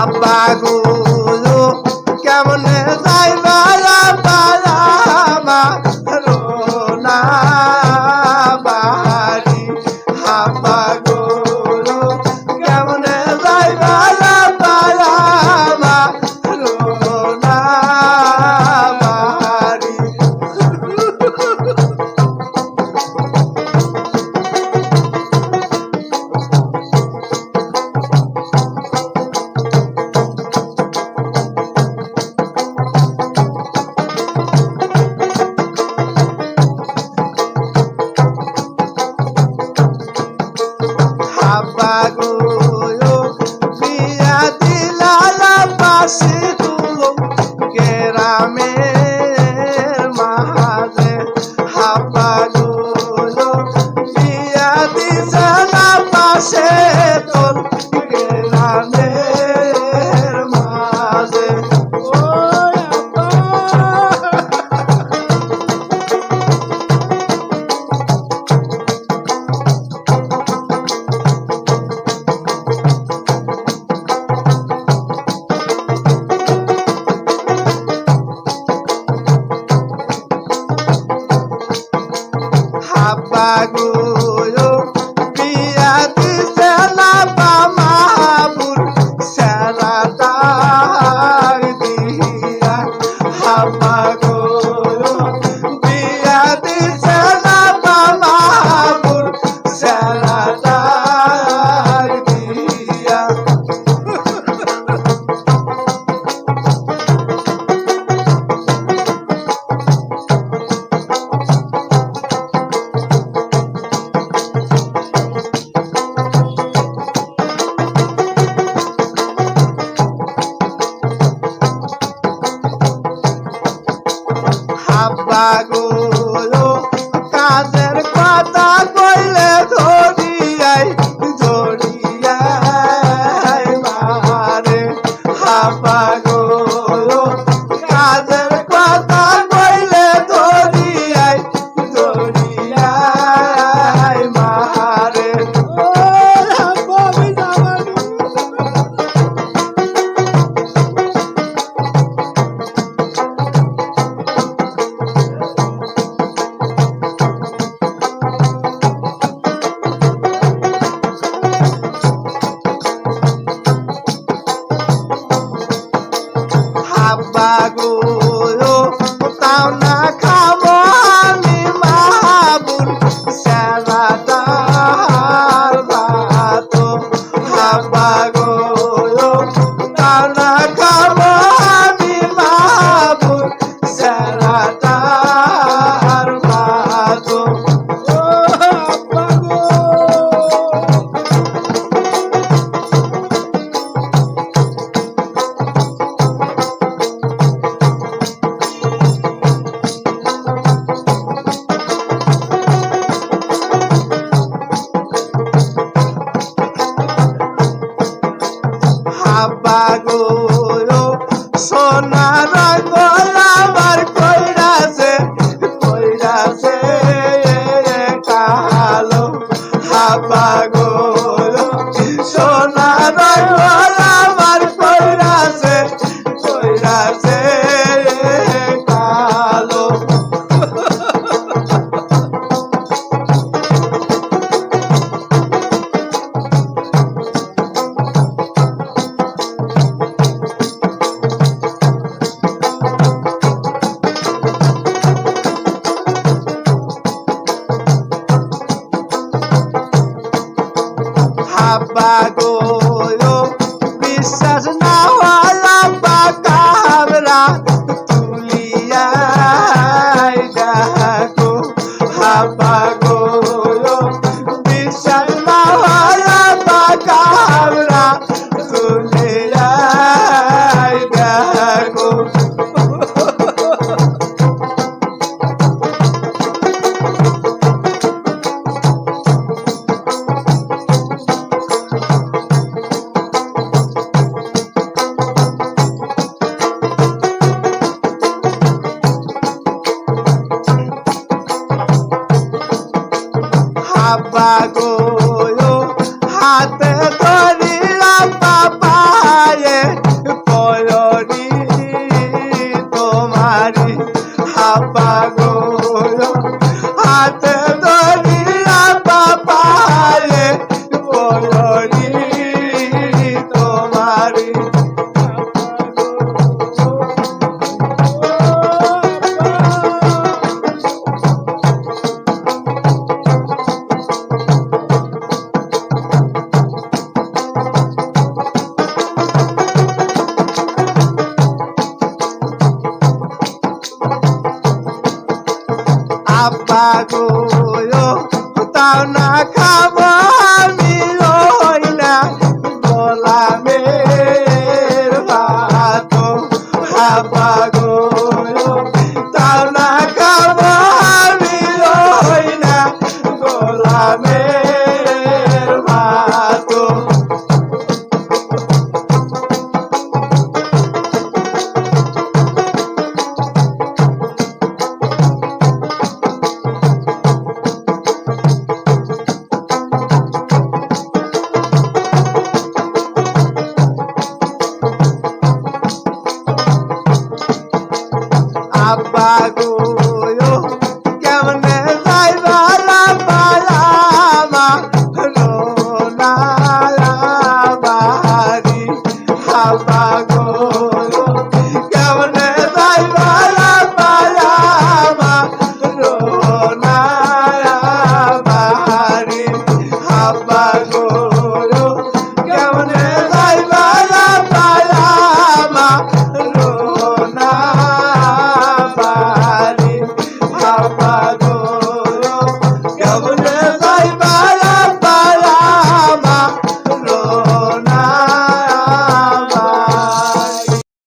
হাব্বা গুলো কেমনে যাইবা রোনা বাড়ি হাব্বা গুলো কেমনে যাইবা রোনা বাড়ি হাব্বা গুলো বিয়া দিলা পাশে তুলো গ্রামের মাঝে হাব্বা গুলো বিয়া দিলা পাশে তোর গ্রামের মাঝে হাব্বা গুলো বিয়া দিছে না মাহাবুর সেরাদার দিয়া হাব্বা গুলো বিয়া দিছে না মাহাবুর সেরাদার দিয়া হাব্বা গুলো কাজের কথা কইলে ধরিয়াই মারে হাব্বা গুলো কাজের কথা কইলে ধরিয়াই মারে হাব্বা গুলো তাও না খাবো আমি মাহাবুর সেরাদার ভাত হাব্বা গুলো তাও না খাবো আমি মাহাবুর সেরাদার ভাত হাব্বা গুলো সোনার গোলাবার কইরাছে কালো হাব্বা গুলো সোনার গোলাবার কইরাছে কালো পায়ে পয়রি তোমারি হাপা গো হাতে ধরি আপা পায়ে পয়রি তোমারি আপা গো তাও না খাবো আমি লই না গোলামের ভাত আপা গো তাও না খাবো আমি লই না গোলামের ভাত আব্বা গো কেমনে যাইবা পালামা রোনা বাহারি আব্বা গো